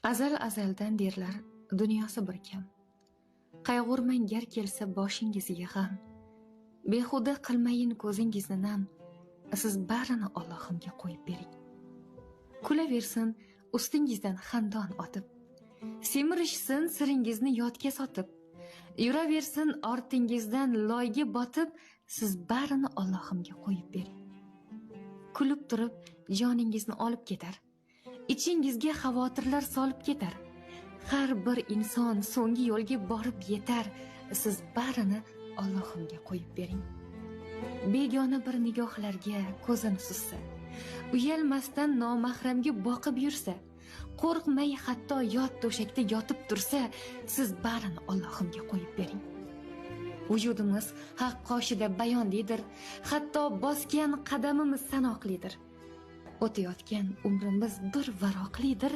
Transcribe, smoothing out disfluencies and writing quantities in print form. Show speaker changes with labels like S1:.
S1: Azal-azaldan derlar, dunyosi bir kam. Qayg'urmang gar kelsa boshingizga g'am. Behuda qilmayin ko'zingizni nam. Siz barini Allohimga qo'yib bering. Kulaversin ustingizdan xandon otib. Semirishsin siringizni yotga sotib. Yuraversin ortingizdan loyga botib, siz barini Allohimga qo'yib bering. Kulib turib joningizni olib ketar. Ichingizga xavotirlar solib ketar. Har bir inson so'nggi yo'lga borib yetar. Siz barini Allohimga qo'yib bering. Begona bir nigohlarga ko'zini sussa, uyalmasdan nomahramga boqib yursa, qo'rqmay hatto yot to'shakda yotib tursa, siz barini Allohimga qo'yib bering. Vujudimiz haq qoshida bayonlidir, hatto bosgan qadamimiz sanoqlidir. O'tayotgan umrimiz bir varoqlidir.